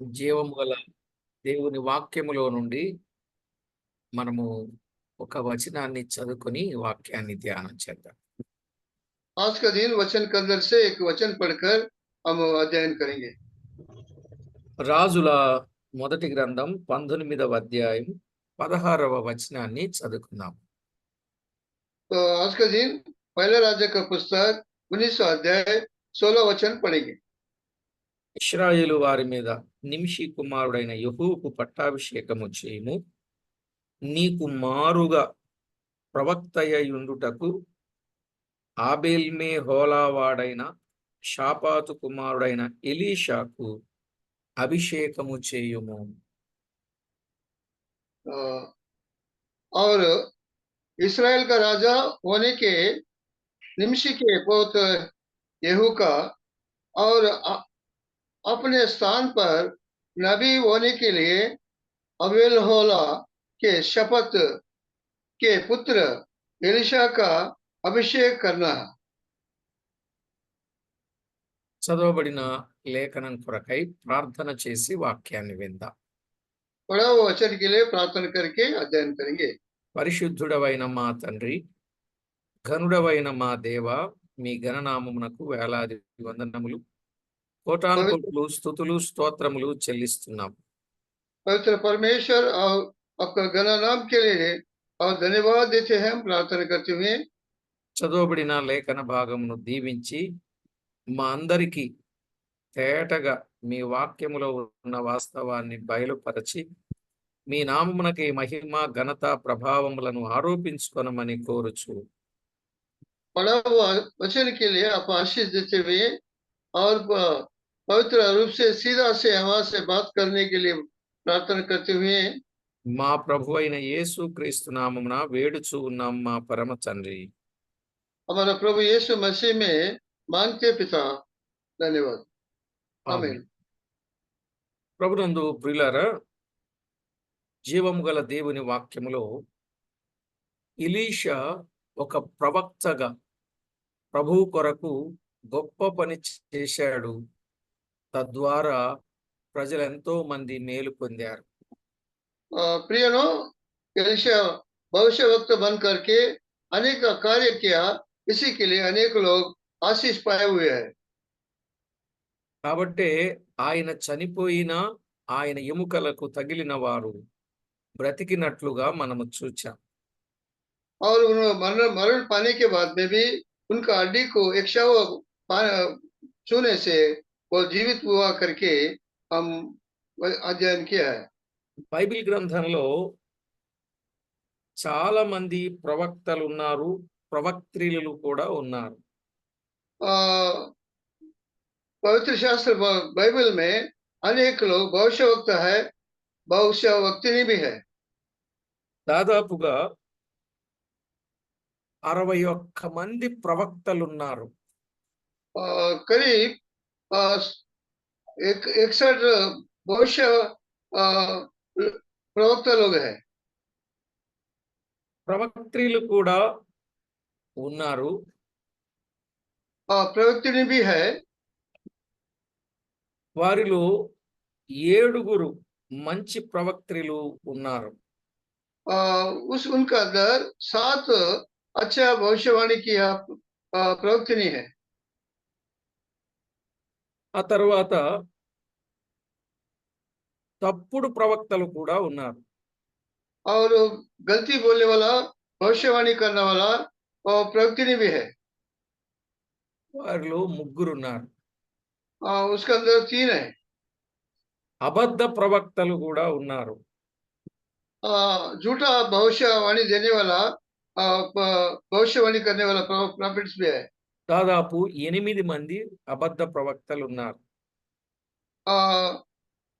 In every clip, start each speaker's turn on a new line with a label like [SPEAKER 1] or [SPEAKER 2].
[SPEAKER 1] జీవము గల దేవుని వాక్యములో నుండి మనము ఒక వచనాన్ని చదువుకొని వాక్యాన్ని ధ్యానం చేద్దాం.
[SPEAKER 2] आज का दिन वचन के अंदर से एक वचन पढ़कर हम अध्ययन करेंगे।
[SPEAKER 1] రాజుల మొదటి గ్రంథం 19వ అధ్యాయం 16వ వచనాన్ని చదువుకుందాం.
[SPEAKER 2] तो आज का दिन पहले राजा का पुस्तक 19वां अध्याय 16 वचन पढ़ेंगे।
[SPEAKER 1] ఇశ్రాయేలు వారి మీద నింషి కుమారుడైన యెహూకు పట్టాభిషేకము చేయుము. నీకు మారుగా ప్రవక్తయ్యుండుటకు ఆబేల్మెహోలావాడైన షాపాతు కుమారుడైన ఎలీషాకు అభిషేకము చేయుము.
[SPEAKER 2] और इस्राएल का राजा होने के निमशी के पुत्र यहू का और अपने स्थान पर नबी होने के लिए अबेलहोला के शपथ के पुत्र एलिशा का अभिषेक करना।
[SPEAKER 1] చదవబడిన లేఖనం కొరకై ప్రార్థన చేసి వాక్యాన్ని విందాం.
[SPEAKER 2] पढ़ा हुआ वचन के लिए प्रार्थना करके अध्ययन करेंगे।
[SPEAKER 1] పరిశుద్ధుడవైన మా తండ్రి, ఘనుడవైన మా దేవ, మీ ఘననామమునకు వేలాది వందనములు, కోటాను కోట్లు స్తుతులు స్తోత్రములు చెల్లిస్తున్నాం.
[SPEAKER 2] पवित्र परमेश्वर और आपका घना नाम के लिए और धन्यवाद देते हैं हम प्रार्थना करते हुए।
[SPEAKER 1] చదవబడిన లేఖన భాగమును దీవించి మా అందరికీ తేటగా మీ వాక్యములో ఉన్న వాస్తవాన్ని బయలుపరచి మీ నామమునకి మహిమ ఘనత ప్రభావములను ఆరోపించుకొనమని కోరుచు
[SPEAKER 2] पढ़ा हुआ वचन के लिए आप आशीष देते हुए और पवित्र रूप से सीधा से हवा से बात करने के लिए प्रार्थना करते हुए
[SPEAKER 1] మా ప్రభు అయిన యేసు క్రీస్తు నామమున వేడుచు ఉన్నాం మా పరమ తండ్రి.
[SPEAKER 2] हमारा प्रभु यीशु मसीह में मांगते पिता, धन्यवाद, आमीन।
[SPEAKER 1] ప్రభునందు ప్రియులారా, జీవము గల దేవుని వాక్యములో ఎలీషా ఒక ప్రవక్తగా ప్రభువు కొరకు గొప్ప పని చేశాడు. తద్వారా ప్రజలు ఎంతో మంది మేలు పొందారు.
[SPEAKER 2] प्रियनो, एलिशा भविष्य वक्त बन करके अनेक कार्य किया, इसी के लिए अनेक लोग आशीष पाए हुए हैं।
[SPEAKER 1] కాబట్టి ఆయన చనిపోయిన ఆయన ఎముకలకు తగిలిన వారు బ్రతికినట్లుగా మనము చూచాం.
[SPEAKER 2] और मरण पाने के बाद में भी उनका हड्डी को एक शव छूने से वो जीवित हुआ करके हम अध्ययन किया है।
[SPEAKER 1] బైబిల్ గ్రంథంలో చాలా మంది ప్రవక్తలు ఉన్నారు, ప్రవక్త్రిలు కూడా ఉన్నారు.
[SPEAKER 2] पवित्र शास्त्र बाइबल में अनेक लोग भविष्यवक्ता है, भविष्यवक्तिनी भी है।
[SPEAKER 1] దాదాపుగా 61 మంది ప్రవక్తలు ఉన్నారు.
[SPEAKER 2] करीब 61 भविष्य प्रवक्ता लोग हैं।
[SPEAKER 1] ప్రవక్త్రిలు కూడా ఉన్నారు,
[SPEAKER 2] प्रवक्तिनी भी है।
[SPEAKER 1] వారిలో 7 మంచి ప్రవక్త్రిలు ఉన్నారు.
[SPEAKER 2] उनका अंदर 7 अच्छा भविष्यवाणी की प्रवक्तिनी है।
[SPEAKER 1] ఆ తర్వాత తప్పుడు ప్రవక్తలు కూడా ఉన్నారు.
[SPEAKER 2] और गलती बोलने वाला, भविष्यवाणी करने वाला और प्रवक्तिनी भी है।
[SPEAKER 1] వారిలో 3 ఉన్నారు.
[SPEAKER 2] उसके अंदर 3 है।
[SPEAKER 1] అబద్ధ ప్రవక్తలు కూడా ఉన్నారు.
[SPEAKER 2] झूठा भविष्यवाणी देने वाला, भविष्यवाणी करने वाला प्रॉफिट्स भी है।
[SPEAKER 1] దాదాపు 8 మంది అబద్ధ ప్రవక్తలు ఉన్నారు.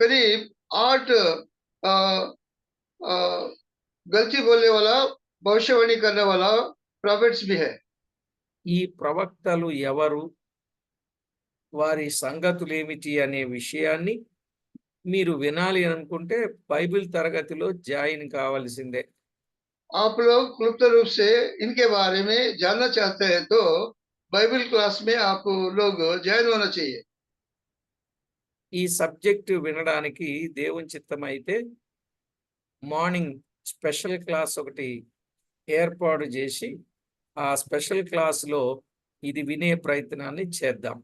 [SPEAKER 2] करीब 8 गलती बोलने वाला, भविष्यवाणी करने वाला प्रॉफिट्स भी है।
[SPEAKER 1] ఈ ప్రవక్తలు ఎవరు, వారి సంగతులు ఏమిటి అనే విషయాన్ని మీరు వినాలి అనుకుంటే బైబిల్ తరగతిలో జాయిన్ కావాల్సిందే.
[SPEAKER 2] आप लोग क्लुप्त रूप से इनके बारे में जानना चाहते हैं तो बाइबल क्लास में आप लोग ज्वाइन होना चाहिए।
[SPEAKER 1] ఈ సబ్జెక్ట్ వినడానికి దేవుని చిత్తమైతే మార్నింగ్ స్పెషల్ క్లాస్ ఒకటి ఏర్పాటు చేసి ఆ స్పెషల్ క్లాస్‌లో ఇది వినే ప్రయత్నాన్ని చేద్దాం.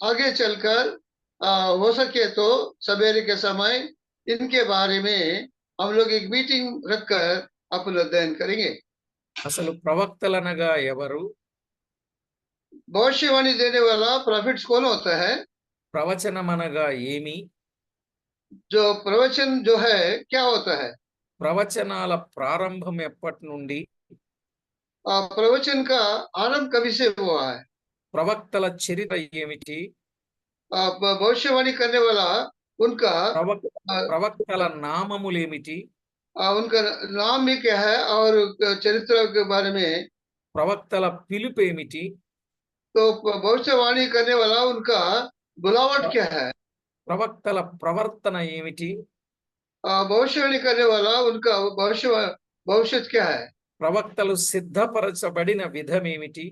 [SPEAKER 2] आगे चलकर हो सके तो सवेरे के समय इनके बारे में हम लोग एक मीटिंग रखकर अपन अध्ययन करेंगे।
[SPEAKER 1] అసలు ప్రవక్తలనగా ఎవరు?
[SPEAKER 2] भविष्यवाणी देने वाला प्रॉफिट्स कौन होता है?
[SPEAKER 1] ప్రవచనమనగా ఏమి?
[SPEAKER 2] जो प्रवचन जो है क्या होता है?
[SPEAKER 1] ప్రవచనాల ప్రారంభం ఎప్పటి నుండి?
[SPEAKER 2] प्रवचन का आरंभ कभी से हुआ है?
[SPEAKER 1] ప్రవక్తల చరిత్ర ఏమిటి?
[SPEAKER 2] भविष्यवाणी करने वाला उनका
[SPEAKER 1] ప్రవక్తల నామములేమిటి?
[SPEAKER 2] उनका नाम भी क्या है और चरित्र के बारे में
[SPEAKER 1] ప్రవక్తల పిలుపేమిటి?
[SPEAKER 2] तो भविष्यवाणी करने वाला उनका बुलावट क्या है?
[SPEAKER 1] ప్రవక్తల ప్రవర్తన ఏమిటి?
[SPEAKER 2] भविष्यवाणी करने वाला उनका भविष्य क्या है?
[SPEAKER 1] ప్రవక్తలు సిద్ధపరచబడిన విధమేమిటి?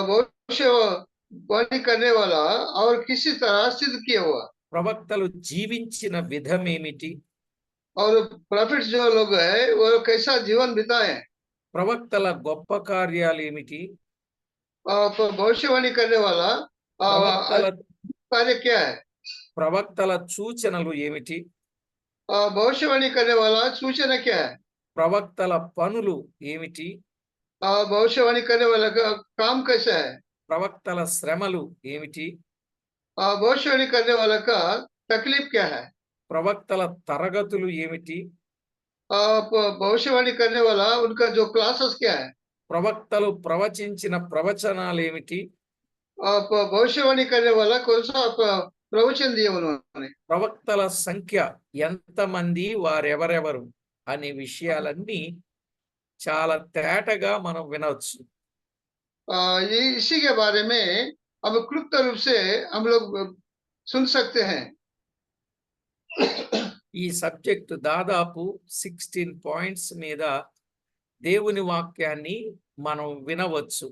[SPEAKER 2] भविष्यवाणी करने वाला और किसी तरह सिद्ध किया हुआ
[SPEAKER 1] ప్రవక్తలు జీవించిన విధమేమిటి?
[SPEAKER 2] और प्रॉफिट्स जो लोग है वो कैसा जीवन बिताए?
[SPEAKER 1] ప్రవక్తల గొప్ప కార్యాలేమిటి?
[SPEAKER 2] भविष्यवाणी करने वाला
[SPEAKER 1] ప్రవక్తల
[SPEAKER 2] कार्य क्या है?
[SPEAKER 1] ప్రవక్తల సూచనలు ఏమిటి?
[SPEAKER 2] भविष्यवाणी करने वाला सूचना क्या है?
[SPEAKER 1] ప్రవక్తల పనులు ఏమిటి?
[SPEAKER 2] भविष्यवाणी करने वाला का काम कैसा है?
[SPEAKER 1] ప్రవక్తల శ్రమలు ఏమిటి?
[SPEAKER 2] भविष्यवाणी करने वाला का तकलीफ क्या है?
[SPEAKER 1] ప్రవక్తల తరగతులు ఏమిటి?
[SPEAKER 2] भविष्यवाणी करने वाला उनका जो क्लासेस क्या है?
[SPEAKER 1] ప్రవక్తలు ప్రవచించిన ప్రవచనాలేమిటి?
[SPEAKER 2] भविष्यवाणी करने वाला कौन सा प्रवचन दिए उन्होंने?
[SPEAKER 1] ప్రవక్తల సంఖ్య ఎంతమంది, వారెవరెవరు అనే విషయాలన్నీ చాలా తేటగా మనం వినవచ్చు.
[SPEAKER 2] इसी के बारे में अब क्लुप्त रूप से हम लोग सुन सकते हैं।
[SPEAKER 1] ఈ సబ్జెక్ట్ దాదాపు 16 పాయింట్స్ మీద దేవుని వాక్యాన్ని మనం వినవచ్చు.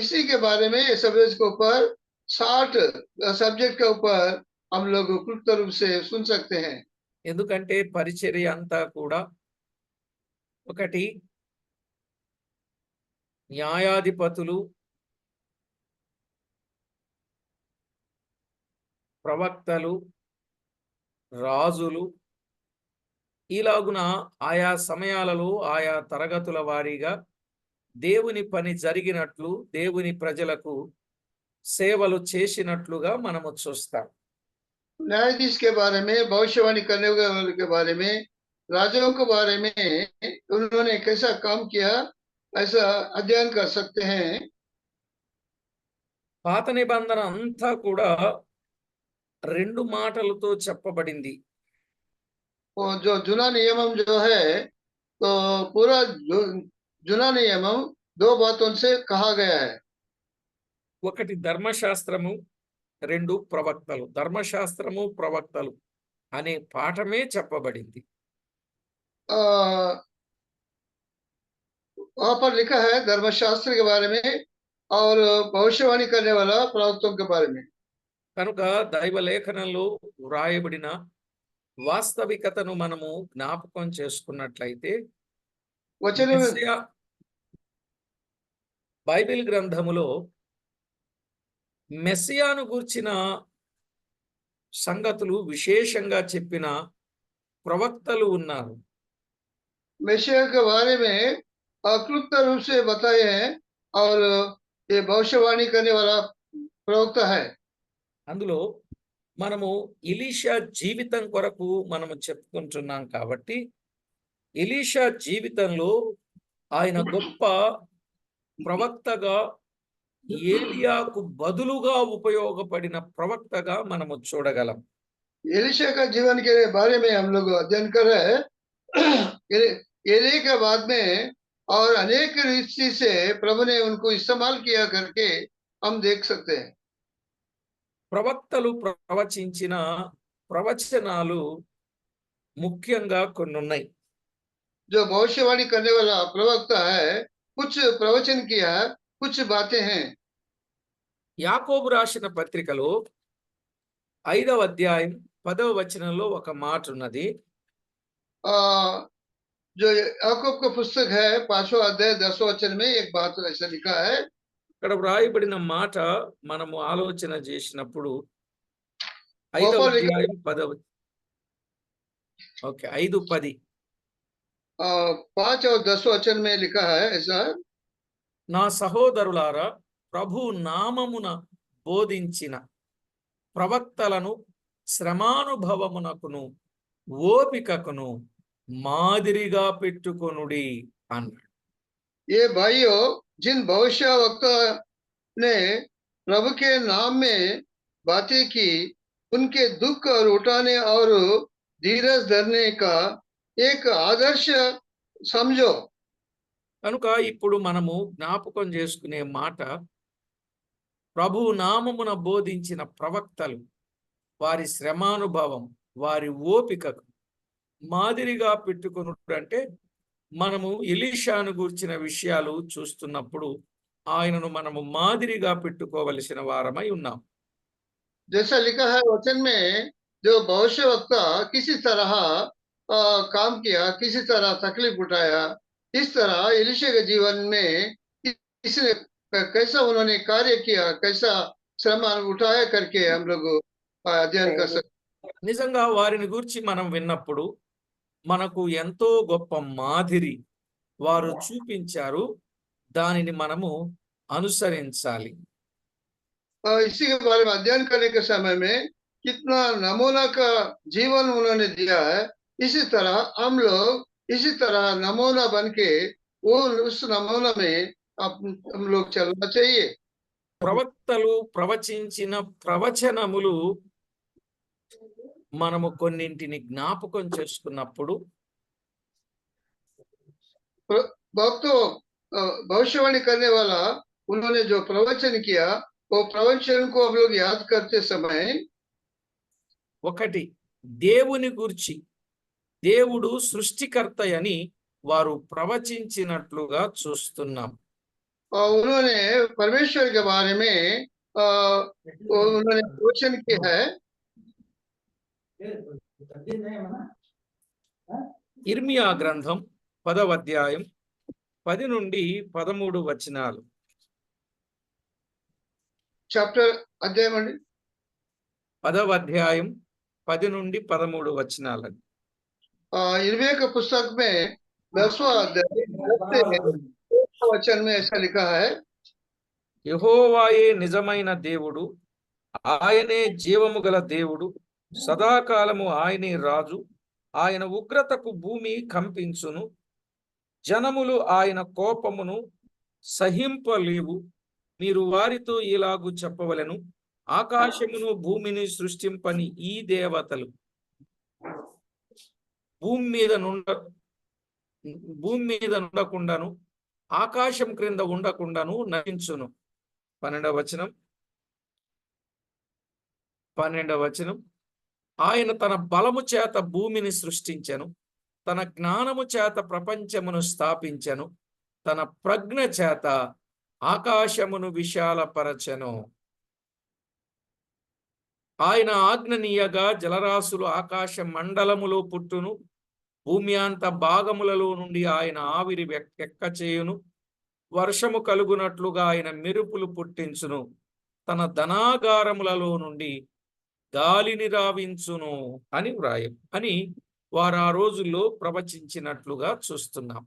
[SPEAKER 2] इसी के बारे में सब्जेक्ट के ऊपर 60 सब्जेक्ट के ऊपर हम लोग क्लुप्त रूप से सुन सकते हैं।
[SPEAKER 1] ఎందుకంటే పరిచర్య అంతా కూడా ఒకటి న్యాయాధిపతులు, ప్రవక్తలు, రాజులు ఇలాగున ఆయా సమయాలలో ఆయా తరగతుల వారీగా దేవుని పని జరిగినట్లు, దేవుని ప్రజలకు సేవలు చేసినట్లుగా మనము చూస్తాం.
[SPEAKER 2] न्यायाधीश के बारे में, भविष्यवाणी करने वाले के बारे में, राजाओं के बारे में उन्होंने कैसा काम किया ऐसा अध्ययन कर सकते हैं।
[SPEAKER 1] పాత నిబంధన అంతా కూడా రెండు మాటలతో చెప్పబడింది.
[SPEAKER 2] और जो जुना नियमम जो है तो पूरा जुना नियमम दो बातों से कहा गया है।
[SPEAKER 1] ఒకటి ధర్మశాస్త్రము, రెండు ప్రవక్తలు. ధర్మశాస్త్రము, ప్రవక్తలు అనే పాఠమే చెప్పబడింది.
[SPEAKER 2] वहां पर लिखा है धर्मशास्त्र के बारे में और भविष्यवाणी करने वाला प्रवक्तों के बारे में।
[SPEAKER 1] కనుక దైవ లేఖనంలో వ్రాయబడిన వాస్తవికతను మనము జ్ఞాపకం చేసుకున్నట్లయితే
[SPEAKER 2] वचन
[SPEAKER 1] మెస్సియా బైబిల్ గ్రంథములో మెస్సియాను గూర్చిన సంగతులు విశేషంగా చెప్పిన ప్రవక్తలు ఉన్నారు.
[SPEAKER 2] मेशिया के बारे में क्लुप्त रूप से बताए हैं और ये भविष्यवाणी करने वाला प्रवक्ता है।
[SPEAKER 1] అందులో మనము ఎలీషా జీవితం కొరకు మనము చెప్పుకుంటున్నాం కాబట్టి ఎలీషా జీవితంలో ఆయన గొప్ప ప్రవక్తగా, ఏలియాకు బదులుగా ఉపయోగపడిన ప్రవక్తగా మనము చూడగలం.
[SPEAKER 2] एलिशा का जीवन के बारे में हम लोग अध्ययन कर रहे हैं। एलिया के बाद में और अनेक रीति से प्रभु ने उनको इस्तेमाल किया करके हम देख सकते हैं।
[SPEAKER 1] ప్రవక్తలు ప్రవచించిన ప్రవచనాలు ముఖ్యంగా కొన్ని ఉన్నాయి.
[SPEAKER 2] जो भविष्यवाणी करने वाला प्रवक्ता है कुछ प्रवचन किया, कुछ बातें हैं।
[SPEAKER 1] యాకోబు రాసిన పత్రికలో 5వ అధ్యాయం 10వ వచనంలో ఒక మాట ఉన్నది.
[SPEAKER 2] आ, जो याकूब का पुस्तक है 5वां अध्याय 10वां वचन में एक बात ऐसा लिखा है।
[SPEAKER 1] ఇక్కడ వ్రాయబడిన మాట మనము ఆలోచన చేసినప్పుడు
[SPEAKER 2] वहाँ
[SPEAKER 1] 5వ
[SPEAKER 2] पर लिखा
[SPEAKER 1] అధ్యాయం 10వ ఓకే 5:10
[SPEAKER 2] 5 और 10 वचन में लिखा है ऐसा।
[SPEAKER 1] నా సహోదరులారా, ప్రభు నామమున బోధించిన ప్రవక్తలను శ్రమానుభవమునకును ఓపికకును మాదిరిగా పెట్టుకొనుడి అన్నాడు.
[SPEAKER 2] ये भाइयों, जिन भविष्य वक्ता ने प्रभु के नाम में बातें की, उनके दुख और उठाने और धीरज धरने का एक आदर्श समझो।
[SPEAKER 1] కనుక ఇప్పుడు మనము జ్ఞాపకం చేసుకునే మాట, ప్రభు నామమున బోధించిన ప్రవక్తలు వారి శ్రమానుభవం, వారి ఓపికకు మాదిరిగా పెట్టుకొనుట అంటే, మనము ఎలీషాను గూర్చిన విషయాలు చూస్తున్నప్పుడు ఆయనను మనము మాదిరిగా పెట్టుకోవలసిన వారమై ఉన్నాం.
[SPEAKER 2] जैसा लिखा है वचन में, जो भविष्य वक्ता किसी तरह काम किया, किसी तरह तकलीफ उठाया, इस तरह एलीशा के जीवन में किसने कैसा उन्होंने कार्य किया, कैसा श्रम उठाया करके हम लोग अध्ययन कर सकते।
[SPEAKER 1] నిజంగా వారిని గూర్చి మనం విన్నప్పుడు మనకు ఎంతో గొప్ప మాదిరి వారు చూపించారు. దానిని మనము అనుసరించాలి.
[SPEAKER 2] इसी के बारे में अध्ययन करने के समय में कितना नमूना का जीवन उन्होंने दिया है, इसी तरह हम लोग इसी तरह नमूना बन के वो उस नमूना में हम लोग चलना चाहिए।
[SPEAKER 1] ప్రవక్తలు ప్రవచించిన ప్రవచనములు మనము కొన్నింటిని జ్ఞాపకం చేసుకున్నప్పుడు
[SPEAKER 2] भक्तों, भविष्यवाणी करने वाला उन्होंने जो प्रवचन किया, वो प्रवचन को हम लोग याद करते समय
[SPEAKER 1] ఒకటి, దేవుని గూర్చి దేవుడు సృష్టికర్తయని వారు ప్రవచించినట్లుగా చూస్తున్నాం.
[SPEAKER 2] उन्होंने परमेश्वर के बारे में उन्होंने प्रवचन किया है।
[SPEAKER 1] ఇర్మియా గ్రంథం 10వ అధ్యాయం 10 నుండి 13 వచనాలు.
[SPEAKER 2] चैप्टर अध्याय मंडी
[SPEAKER 1] 10వ అధ్యాయం 10 నుండి 13 వచనాలు.
[SPEAKER 2] इर्मिया के पुस्तक में 10वां अध्याय 10 से वचन में ऐसा लिखा है।
[SPEAKER 1] యెహోవాయే నిజమైన దేవుడు, ఆయనే జీవము గల దేవుడు, సదాకాలము ఆయనే రాజు. ఆయన ఉగ్రతకు భూమి కంపించును, జనములు ఆయన కోపమును సహింపలేవు. మీరు వారితో ఇలాగు చెప్పవలెను, ఆకాశమును భూమిని సృష్టింపని ఈ దేవతలు భూమి మీద ఉండకుండాను ఆకాశం క్రింద ఉండకుండాను నశించును. 12వ వచనం, ఆయన తన బలము చేత భూమిని సృష్టించెను, తన జ్ఞానము చేత ప్రపంచమును స్థాపించెను, తన ప్రజ్ఞ చేత ఆకాశమును విశాలపరచెను. ఆయన ఆజ్ఞనీయగా జలరాశులు ఆకాశ మండలములో పుట్టును, భూమి అంత భాగములలో నుండి ఆయన ఆవిరి ఎక్కచేయును, వర్షము కలుగునట్లుగా ఆయన మెరుపులు పుట్టించును, తన ధనాగారములలో నుండి గాలిని రావించును అని వారు ఆ రోజుల్లో ప్రవచించినట్లుగా చూస్తున్నాం.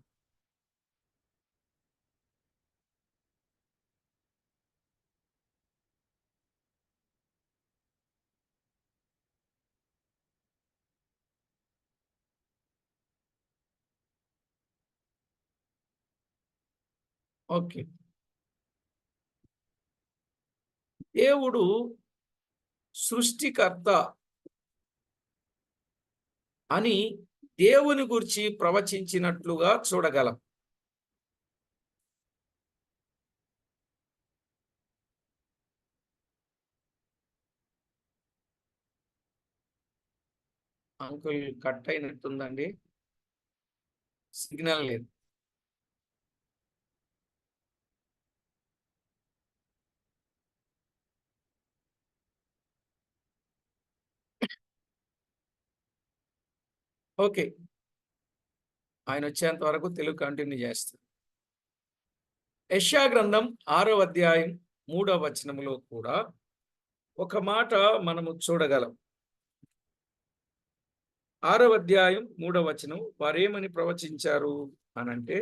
[SPEAKER 1] ఓకే, దేవుడు సృష్టికర్త అని దేవుని గురించి ప్రవచించినట్లుగా చూడగలం. అంకుల్ కట్ అయినట్టుందండి, సిగ్నల్ లేదు. ఓకే. ఆయన వచ్చేంత వరకు తెలుగు కంటిన్యూ చేస్తాను. యెషయా గ్రంథం 6వ అధ్యాయం 3వ వచనములో కూడా ఒక మాట మనము చూడగలం. 6వ అధ్యాయం 3వ వచనం వారేమని ప్రవచించారు అనంటే,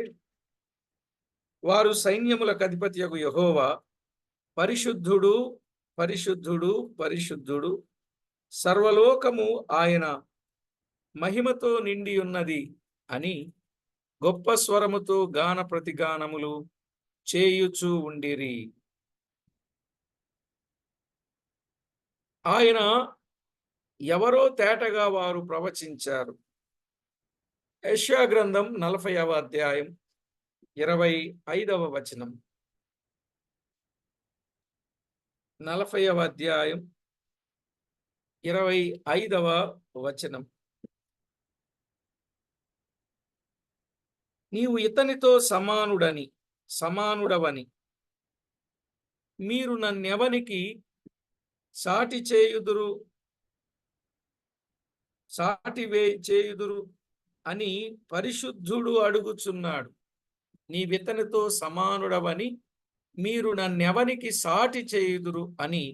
[SPEAKER 1] వారు సైన్యములకు అధిపతియగు యెహోవా పరిశుద్ధుడు, పరిశుద్ధుడు, పరిశుద్ధుడు, సర్వలోకము ఆయన మహిమతో నిండి ఉన్నది అని గొప్ప స్వరముతో గాన ప్రతిగానములు చేయుచూ ఉండిరి. ఆయన ఎవరో తేటగా వారు ప్రవచించారు. యెషయా గ్రంథం 40వ అధ్యాయం 25వ వచనం. 40వ అధ్యాయం 25వ వచనం. నీవు ఇతనితో సమానుడవని మీరు నన్నెవనికి సాటి చేయుదురు అని పరిశుద్ధుడు అడుగుచున్నాడు. నీవితనితో సమానుడవని మీరు నన్నెవనికి సాటి చేయుదురు అని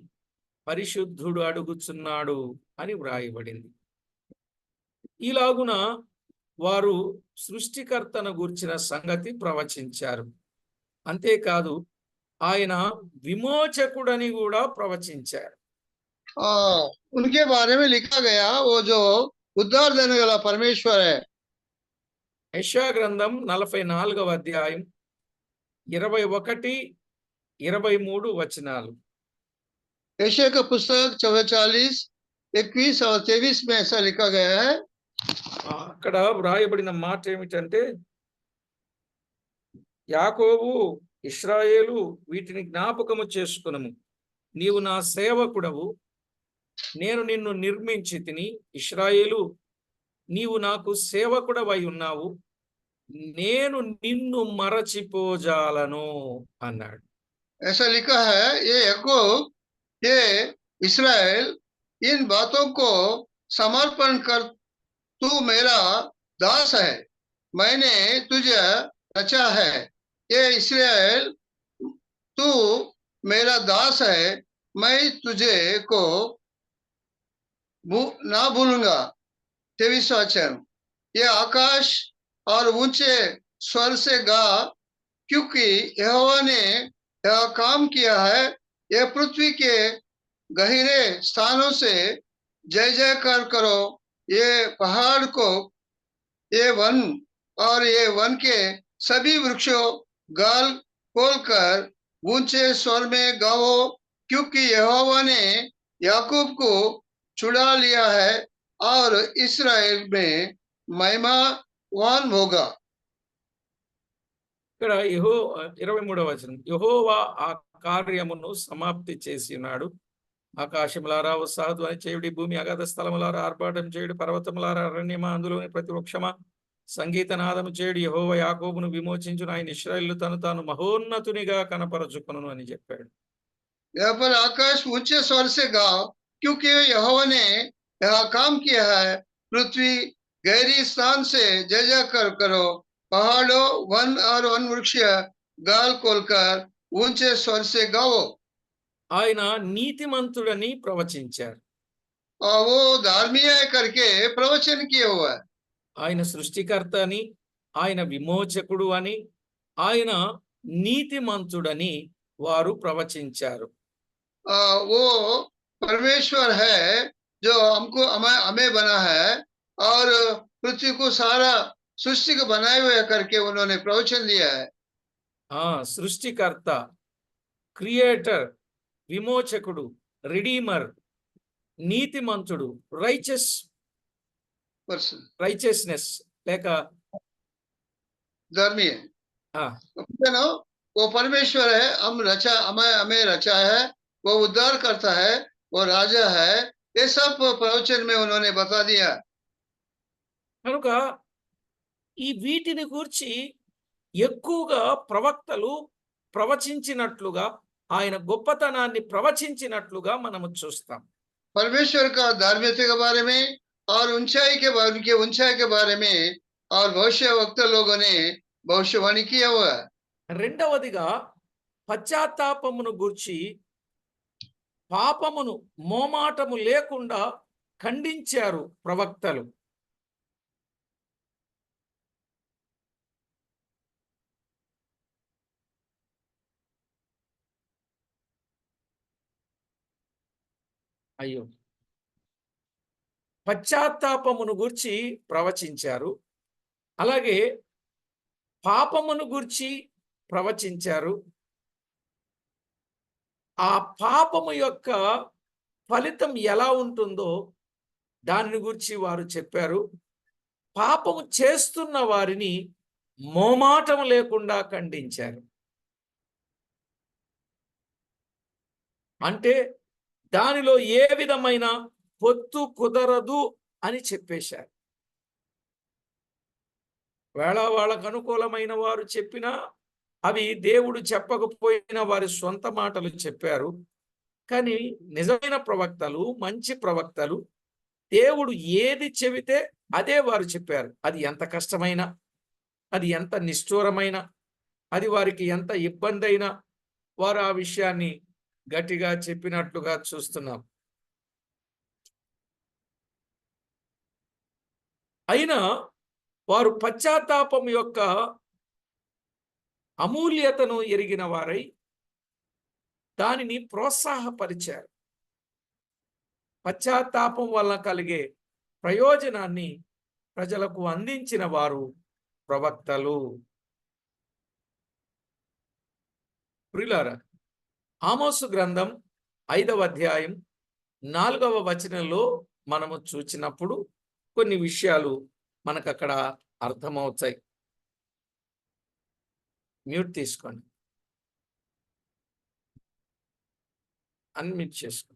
[SPEAKER 1] పరిశుద్ధుడు అడుగుచున్నాడు అని వ్రాయబడింది. ఇలాగున వారు సృష్టికర్తను గూర్చిన సంగతి ప్రవచించారు. అంతేకాదు ఆయన విమోచకుడని కూడా ప్రవచించారు.
[SPEAKER 2] उनके बारे में लिखा गया वो जो उद्धार देने वाला परमेश्वर है।
[SPEAKER 1] యెషయా గ్రంథం 44వ అధ్యాయం 21, 23 వచనాలు.
[SPEAKER 2] यशायाह का पुस्तक 44, 21 और 23 में ऐसा लिखा गया है।
[SPEAKER 1] అక్కడ వ్రాయబడిన మాట ఏమిటంటే, యాకోబు, ఇశ్రాయేలు వీటిని జ్ఞాపకము చేసుకునము. నీవు నా సేవకుడవు, నేను నిన్ను నిర్మించి తిని. ఇశ్రాయేలు, నీవు నాకు సేవకుడవై ఉన్నావు, నేను నిన్ను మరచిపోజాలను అన్నాడు.
[SPEAKER 2] ऐसा लिखा है, ये याकूब, ये इस्राएल, इन बातों को समर्पण कर, तू मेरा दास है, मैंने तुझे रचा है। ये इस्राएल, तू मेरा दास है, मैं तुझे को ना भूलूंगा। 23 वचन। ये आकाश और ऊंचे स्वर से गा, क्योंकि यहोवा ने यह काम किया है। ये पृथ्वी के गहरे स्थानों से जय जयकार करो। ये पहाड़ को, ये वन और ये वन के सभी वृक्षों गाल खोलकर ऊंचे स्वर में गाओ, क्योंकि यहोवा ने याकूब को छुड़ा लिया है और इस्राएल में महिमावान होगा।
[SPEAKER 1] ఇక్కడ 23వ వచనం. యెహోవా ఆ కార్యమును సమాప్తి చేసి ఉన్నాడు. ఆకాశములారా ఉత్సాహధ్వని చేయుడి, భూమి అగాధ స్థలములారా ఆర్భాటం చేయుడి, పర్వతములారా అరణ్యమా అందులోని ప్రతి వృక్షమా సంగీతనాదము చేయుడి. యెహోవా యాకోబును విమోచించును, ఆయన ఇశ్రాయేలు తాను మహోన్నతునిగా కనపరచుకొనును అని చెప్పాడు.
[SPEAKER 2] यहाँ पर आकाश ऊंचे स्वर से गाओ, क्योंकि यहोवा ने यह काम किया है। पृथ्वी गहरी स्थान से जय जयकार करो। पहाड़ों, वन और वन वृक्ष गाल खोलकर ऊंचे स्वर से गाओ।
[SPEAKER 1] ఆయన నీతిమంతుడని ప్రవచించారు.
[SPEAKER 2] और वो धार्मीय करके प्रवचन किए हुआ है।
[SPEAKER 1] ఆయన సృష్టికర్త అని, ఆయన విమోచకుడు అని, ఆయన నీతిమంతుడని వారు ప్రవచించారు.
[SPEAKER 2] वो परमेश्वर है जो हमको हमें बना है और पृथ्वी को सारा सृष्टि को बनाए हुए करके उन्होंने प्रवचन दिया है।
[SPEAKER 1] సృష్టికర్త, క్రియేటర్, విమోచకుడు, రిడీమర్, నీతిమంతుడు, రైచియస్నెస్ లేక
[SPEAKER 2] धर्मी है। वो परमेश्वर है, हमें रचा है, वो उद्धार करता है, वो राजा है। ये सब प्रवचन में उन्होंने बता दिया।
[SPEAKER 1] కనుక ఈ వీటిని గురించి ఎక్కువగా ప్రవక్తలు ప్రవచించినట్లుగా, ఆయన గొప్పతనాన్ని ప్రవచించినట్లుగా మనము చూస్తాం.
[SPEAKER 2] परमेश्वर का धार्मिकता के बारे में और उनके ऊंचाई के बारे में और भविष्यवक्ता लोगों ने भविष्यवाणी किया हुआ है।
[SPEAKER 1] రెండవదిగా పశ్చాత్తాపమును గూర్చి పాపమును మోమాటము లేకుండా ఖండించారు ప్రవక్తలు. అయ్యో, పశ్చాత్తాపమును గూర్చి ప్రవచించారు, అలాగే పాపమును గూర్చి ప్రవచించారు. ఆ పాపము యొక్క ఫలితం ఎలా ఉంటుందో దానిని గురించి వారు చెప్పారు. పాపము చేస్తున్న వారిని మోమాటం లేకుండా ఖండించారు. అంటే దానిలో ఏ విధమైన పొత్తు కుదరదు అని చెప్పేశారు. వేళ వాళ్ళకు అనుకూలమైన వారు చెప్పినా అవి దేవుడు చెప్పకపోయినా వారి సొంత మాటలు చెప్పారు. కానీ నిజమైన ప్రవక్తలు, మంచి ప్రవక్తలు దేవుడు ఏది చెబితే అదే వారు చెప్పారు. అది ఎంత కష్టమైనా, అది ఎంత నిష్ఠూరమైనా, అది వారికి ఎంత ఇబ్బంది అయినా వారు ఆ విషయాన్ని గట్టిగా చెప్పినట్లుగా చూస్తున్నాం. అయినా వారు పశ్చాత్తాపం యొక్క అమూల్యతను ఎరిగిన వారై దానిని ప్రోత్సాహపరిచారు. పశ్చాత్తాపం వల్ల కలిగే ప్రయోజనాన్ని ప్రజలకు అందించిన వారు ప్రవక్తలు. ప్రియులారా, ఆమోసు గ్రంథం 5వ అధ్యాయం 4వ వచనంలో మనము చూచినప్పుడు కొన్ని విషయాలు మనకు అక్కడ అర్థమవుతాయి. మ్యూట్ తీసుకోండి, అన్మ్యూట్ చేసుకోండి.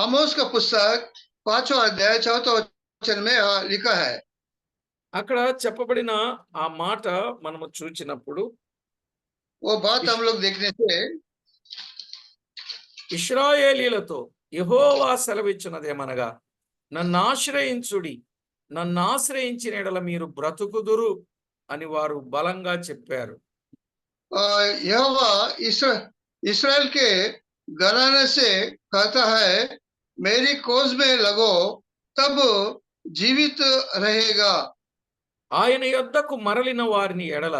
[SPEAKER 2] आमोस का पुस्तक 5वां अध्याय 4वां वचन में लिखा है।
[SPEAKER 1] అక్కడ చెప్పబడిన ఆ మాట మనము చూచినప్పుడు
[SPEAKER 2] वो बात हम लोग देखने से
[SPEAKER 1] ఇశ్రాయేలీలతో యెహోవా సెలవిచ్చినదేమనగా, నన్ను ఆశ్రయించుడి, నన్ను ఆశ్రయించిన ఎడల మీరు బ్రతుకుదురు అని వారు బలంగా చెప్పారు.
[SPEAKER 2] यहोवा इस्राएल के घराने से कहता है, मेरी खोज में लगो तब जीवित रहेगा।
[SPEAKER 1] ఆయన యొద్దకు మరలిన వారిని ఎడల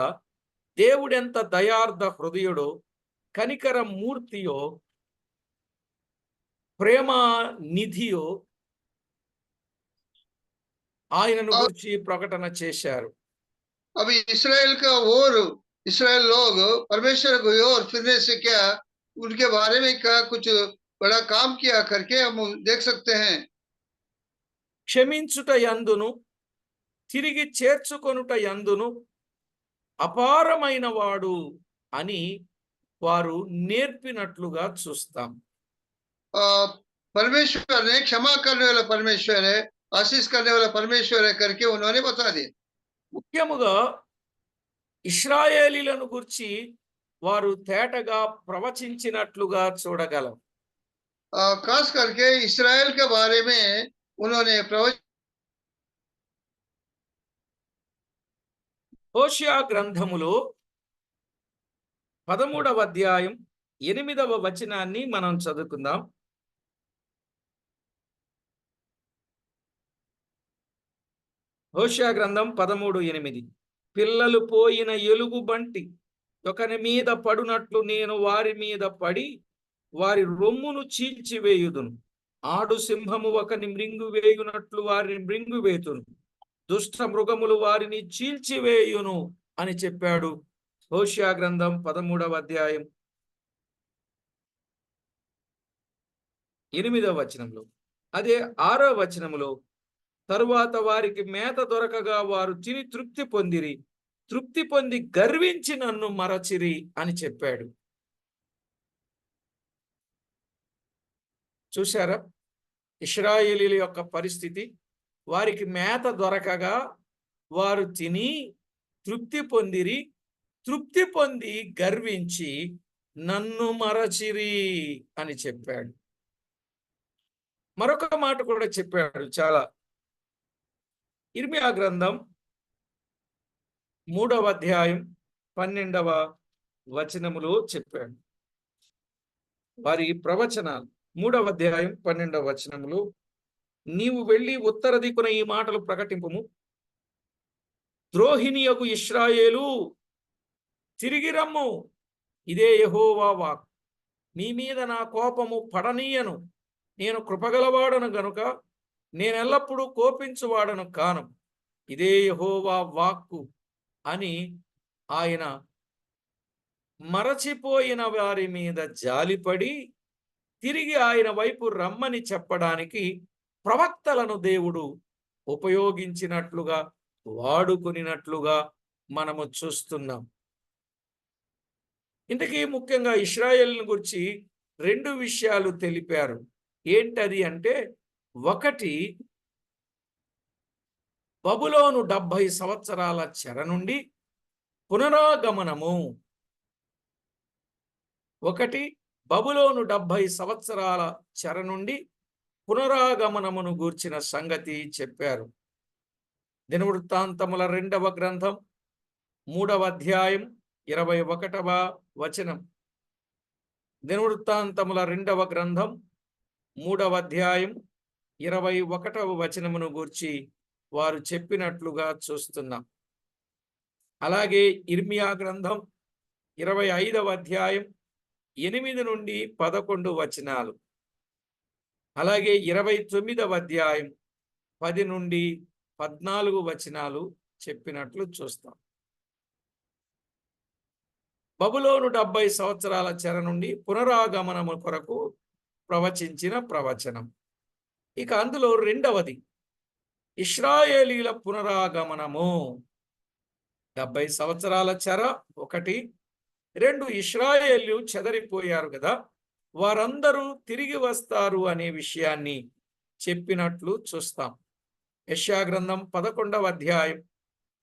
[SPEAKER 1] దేవుడెంత దయార్థ హృదయుడో, కనికర మూర్తియో, ప్రేమ నిధియో ఆయనను గురించి ప్రకటన చేశారు.
[SPEAKER 2] अभी इसराइल लोग परमेश्वर को ओर फिरने से क्या उनके बारे में क्या कुछ बड़ा काम किया करके हम देख सकते हैं।
[SPEAKER 1] క్షమించుట యందును తిరిగి చేర్చుకొనుట యందును అపారమైన వాడు అని వారు నేర్పినట్లుగా చూస్తాం.
[SPEAKER 2] परमेश्वर ने क्षमा करने वाला परमेश्वर है, आशीष करने वाला परमेश्वर है करके उन्होंने बता दिया।
[SPEAKER 1] ముఖ్యముగా ఇశ్రాయేలీలను గురించి వారు తేటగా ప్రవచించినట్లుగా చూడగలం.
[SPEAKER 2] खास करके इस्राएल के बारे में उन्होंने
[SPEAKER 1] హోషేయ గ్రంథములో 13వ అధ్యాయం 8వ వచనాన్ని మనం చదువుకుందాం. హోషేయ గ్రంథం 13:8. పిల్లలు పోయిన ఎలుగు బంటి ఒకని మీద పడునట్లు నేను వారి మీద పడి వారి రొమ్మును చీల్చివేయుదును. ఆడు సింహము ఒకని మృంగువేయునట్లు వారిని మృంగువేతును. దుష్ట మృగములు వారిని చీల్చివేయును అని చెప్పాడు. హోషేయ గ్రంథం 13వ అధ్యాయం 8వ వచనంలో. అదే 6వ వచనములో, తరువాత వారికి మేత దొరకగా వారు తిని తృప్తి పొందిరి, తృప్తి పొంది గర్వించి నన్ను మరచిరి అని చెప్పాడు. చూశారా ఇశ్రాయేలీల యొక్క పరిస్థితి? వారికి మేత దొరకగా వారు తిని తృప్తి పొందిరి, తృప్తి పొంది గర్వించి నన్ను మరచిరి అని చెప్పాడు. మరొక మాట కూడా చెప్పాడు చాలా. ఇర్మియా గ్రంథం 3వ అధ్యాయం 12వ వచనములో చెప్పాడు. వారి ప్రవచనాలు 3వ అధ్యాయం 12వ వచనములో, నీవు వెళ్ళి ఉత్తర దిక్కున ఈ మాటలు ప్రకటింపుము. ద్రోహిణియగు ఇశ్రాయేలు, తిరిగి రమ్ము, ఇదే యెహోవా వాక్కు. మీ మీద నా కోపము పడనీయను, నేను కృపగలవాడను గనుక నేనెల్లప్పుడూ కోపించువాడను కాను, ఇదే యెహోవా వాక్కు అని ఆయన మరచిపోయిన వారి మీద జాలిపడి తిరిగి ఆయన వైపు రమ్మని చెప్పడానికి ప్రవక్తలను దేవుడు ఉపయోగించినట్లుగా, వాడుకునినట్లుగా మనము చూస్తున్నాం. ఇంతకీ ముఖ్యంగా ఇశ్రాయేలును గురించి 2 విషయాలు తెలిపారు. ఏంటది అంటే, ఒకటి, బబులోను 70 సంవత్సరాల చెర నుండి పునరాగమనము. బబులోను 70 సంవత్సరాల చెర నుండి పునరాగమనమును గూర్చిన సంగతి చెప్పారు. దినవృత్తాంతముల 2వ గ్రంథం 3వ అధ్యాయం 21వ వచనం. దినవృత్తాంతముల 2వ గ్రంథం 3వ అధ్యాయం 21వ వచనమును గూర్చి వారు చెప్పినట్లుగా చూస్తున్నాం. అలాగే ఇర్మియా గ్రంథం 25వ అధ్యాయం 8 నుండి 11 వచనాలు, అలాగే 29వ అధ్యాయం 10 నుండి 14 వచనాలు చెప్పినట్లు చూస్తాం. బబులోను 70 సంవత్సరాల చెర నుండి పునరాగమనము కొరకు ప్రవచించిన ప్రవచనం. ఇక అందులో రెండవది ఇశ్రాయేలీల పునరాగమనము. 70 సంవత్సరాల చెర ఒకటి, 2 ఇశ్రాయేలు చెదరిపోయారు కదా, వారందరూ తిరిగి వస్తారు అనే విషయాన్ని చెప్పినట్లు చూస్తాం. యెషయా గ్రంథం 11వ అధ్యాయం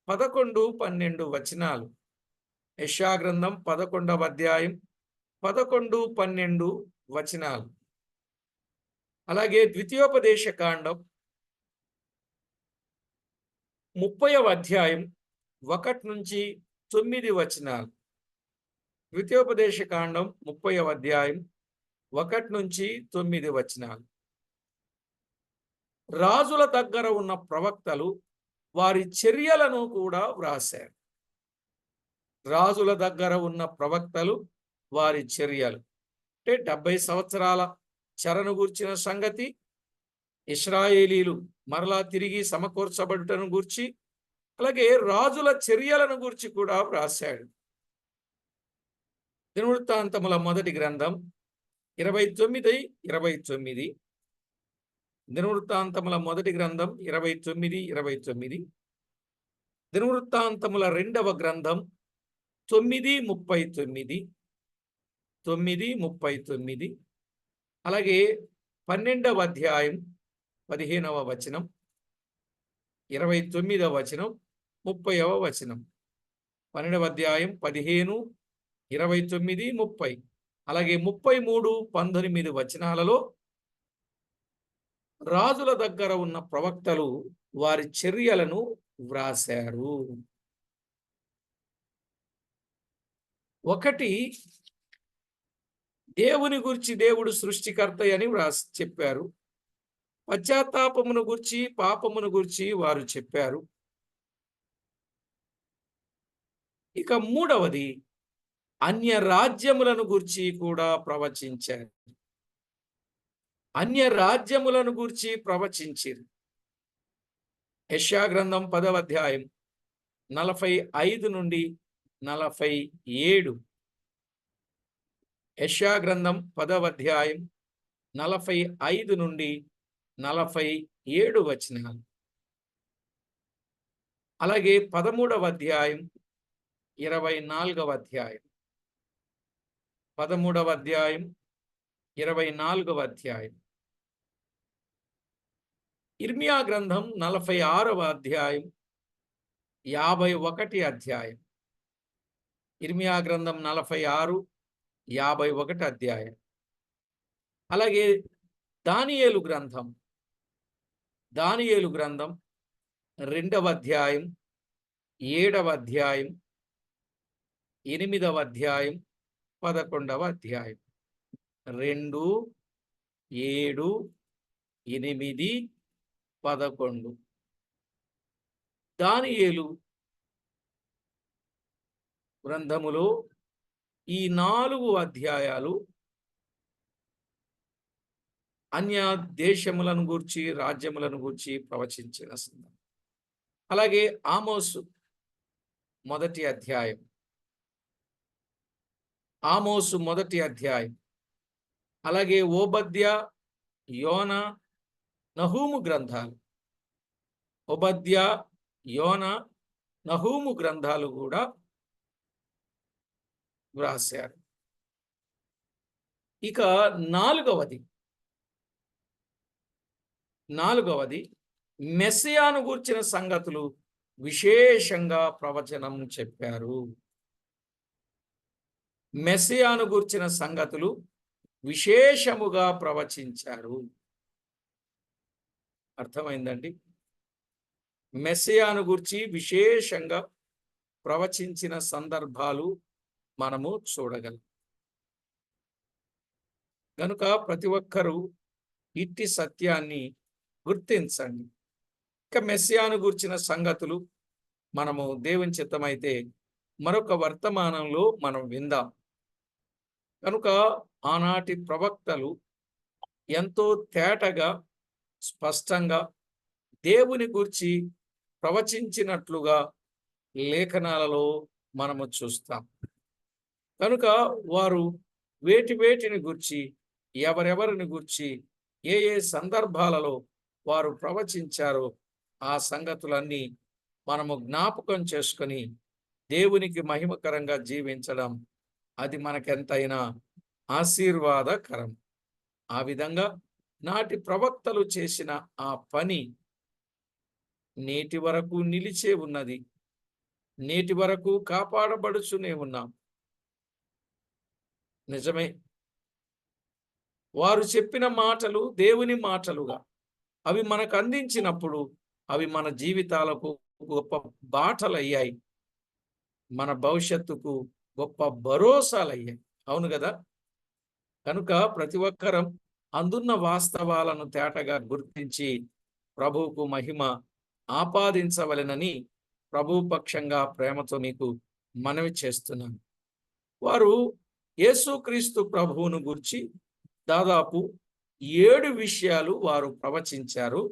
[SPEAKER 1] 11, 12 వచనాలు. యెషయా గ్రంథం 11వ అధ్యాయం 11, 12 వచనాలు. అలాగే ద్వితీయోపదేశ కాండం 30వ అధ్యాయం 1 నుంచి 9 వచనాలు. ద్వితీయోపదేశ కాండం 30వ అధ్యాయం 1 నుంచి 9 వచనాలు. రాజుల దగ్గర ఉన్న ప్రవక్తలు వారి చర్యలను కూడా వ్రాశారు. రాజుల దగ్గర ఉన్న ప్రవక్తలు వారి చర్యలు అంటే 70 సంవత్సరాల చెరను గూర్చిన సంగతి, ఇశ్రాయేలీలు మరలా తిరిగి సమకూర్చబడుటను గూర్చి, అలాగే రాజుల చర్యలను గూర్చి కూడా వ్రాశాడు. దినవృత్తాంతముల మొదటి గ్రంథం 29:29, దినవృత్తాంతముల మొదటి గ్రంథం 29:29, దినవృత్తాంతముల 2వ గ్రంథం 9:39, 9:39, అలాగే 12వ అధ్యాయం 15వ వచనం, 29వ వచనం, 30వ వచనం. 12వ అధ్యాయం 15, 29, 30, అలాగే 33, 19 వచనాలలో రాజుల దగ్గర ఉన్న ప్రవక్తలు వారి చర్యలను వ్రాశారు. ఒకటి, దేవుని గురించి దేవుడు సృష్టికర్త అని చెప్పారు. పశ్చాత్తాపమును గురించి, పాపమును గురించి వారు చెప్పారు. ఇక మూడవది, అన్య రాజ్యములను గురించి కూడా ప్రవచించారు. అన్య రాజ్యములను గురించి ప్రవచించారు. యెషయా గ్రంథం 10వ అధ్యాయం 45 నుండి 47, యెషయా గ్రంథం 10వ అధ్యాయం 45 నుండి 47 వచనాలు. అలాగే 13వ అధ్యాయం 24వ అధ్యాయం, 13వ అధ్యాయం 24వ అధ్యాయం. ఇర్మియా గ్రంథం 46వ అధ్యాయం 51 అధ్యాయం. ఇర్మియా గ్రంథం 46, 51 అధ్యాయం. అలాగే దానియేలు గ్రంథం 2వ అధ్యాయం, 7వ అధ్యాయం, 8వ అధ్యాయం, 11వ అధ్యాయం. 2, 7, 8, 11. దానియేలు గ్రంథములో ఈ 4 అధ్యాయాలు అన్య దేశములను గూర్చి, రాజ్యములను గూర్చి ప్రవచించిన సందర్భం. అలాగే ఆమోసు మొదటి అధ్యాయం, అలాగే ఓబద్య, యోన, నహూము గ్రంథాలు, ఓబద్య, యోన, నహూము గ్రంథాలు కూడా వ్రాశారు. ఇక నాలుగవది మెస్సియాను గూర్చిన సంగతులు విశేషంగా ప్రవచనం చెప్పారు. మెస్సియాను గూర్చిన సంగతులు విశేషముగా ప్రవచించారు. అర్థమైందండి? మెస్సియాను గూర్చి విశేషంగా ప్రవచించిన సందర్భాలు మనము చూడగలం. కనుక ప్రతి ఒక్కరూ ఇట్టి సత్యాన్ని గుర్తించండి. ఇక మెస్సియాను గూర్చిన సంగతులు మనము దేవుని చిత్తమైతే మరొక వర్తమానంలో మనం విందాం. కనుక ఆనాటి ప్రవక్తలు ఎంతో తేటగా, స్పష్టంగా దేవుని గూర్చి ప్రవచించినట్లుగా లేఖనాలలో మనము చూస్తాం. కనుక వారు వేటిని గూర్చి, ఎవరెవరిని గూర్చి, ఏ సందర్భాలలో వారు ప్రవచించారో ఆ సంగతులన్నీ మనము జ్ఞాపకం చేసుకొని దేవునికి మహిమకరంగా జీవించడం అది మనకెంతైనా ఆశీర్వాదకరం. ఆ విధంగా నాటి ప్రవక్తలు చేసిన ఆ పని నేటి వరకు నిలిచే ఉన్నది. నేటి వరకు కాపాడబడుచునే ఉన్నాం. నిజమే, వారు చెప్పిన మాటలు దేవుని మాటలుగా అవి మనకు అందించినప్పుడు అవి మన జీవితాలకు గొప్ప బాటలయ్యాయి, మన భవిష్యత్తుకు గొప్ప భరోసాలయ్యాయి. అవును కదా? కనుక ప్రతి ఒక్కరం అందున్న వాస్తవాలను తేటగా గుర్తించి ప్రభువుకు మహిమ ఆపాదించవలెనని ప్రభు పక్షంగా ప్రేమతో మీకు మనవి చేస్తున్నాను. వారు యేసుక్రీస్తు ప్రభువును గురించి దాదాపు 7 విషయాలు వారు ప్రవచించారు.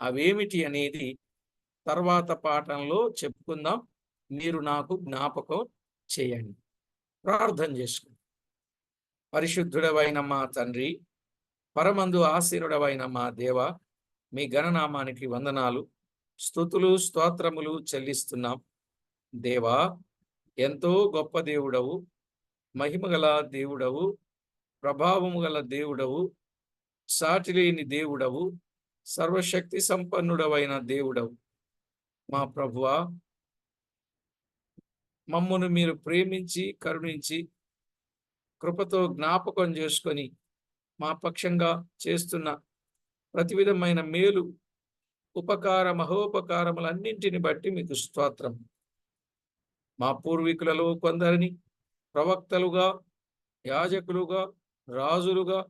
[SPEAKER 1] అవేమిటి అనేది తర్వాత పాఠంలో చెప్పుకుందాం. మీరు నాకు జ్ఞాపకం చేయండి. ప్రార్థన చేసుకుందాం. పరిశుద్ధుడవైన మా తండ్రి, పరమందు ఆశీనుడవైన మా దేవ, మీ ఘననామానికి వందనాలు, స్తుతులు, స్తోత్రములు చెల్లిస్తున్నాం. దేవా, ఎంతో గొప్ప దేవుడవు, మహిమగల దేవుడవు, ప్రభావము గల దేవుడవు, సాటిలేని దేవుడవు, సర్వశక్తి సంపన్నుడవైన దేవుడవు. మా ప్రభువా, మమ్మను మీరు ప్రేమించి కరుణించి కృపతో జ్ఞాపకం చేసుకొని మా పక్షంగా చేస్తున్న ప్రతి విధమైన మేలు, ఉపకార, మహోపకారములన్నింటిని బట్టి మీకు స్తోత్రం. మా పూర్వీకులలో కొందరిని ప్రవక్తలుగా, యాజకులుగా, రాజులుగా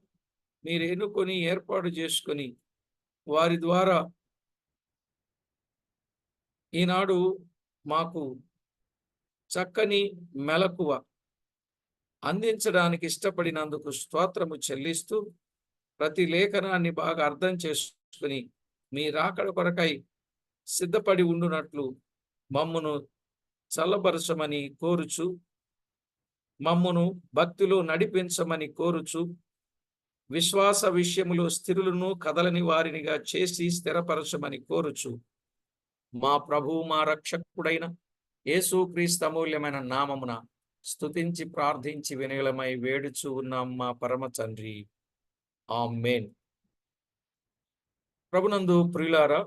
[SPEAKER 1] మీరు ఎన్నుకొని ఏర్పాటు చేసుకొని వారి ద్వారా ఈనాడు మాకు చక్కని మెలకువ అందించడానికి ఇష్టపడినందుకు స్తోత్రము చెల్లిస్తూ ప్రతి లేఖనాన్ని బాగా అర్థం చేసుకుని మీ రాకడ కొరకై సిద్ధపడి ఉండునట్లు మమ్మును చల్లబరచమని కోరుచు, మమ్మును భక్తిలో నడిపించమని కోరుచు, విశ్వాస విషయములో స్థిరులను కదలని వారినిగా చేసి స్థిరపరచమని కోరుచు, మా ప్రభువు మా రక్షకుడైన యేసుక్రీస్తు అమూల్యమైన నామమున స్తుతించి ప్రార్థించి వినయలమై వేడుచు ఉన్నాం మా పరమ తండ్రి. ఆమేన్. ప్రభునందు ప్రియులారా,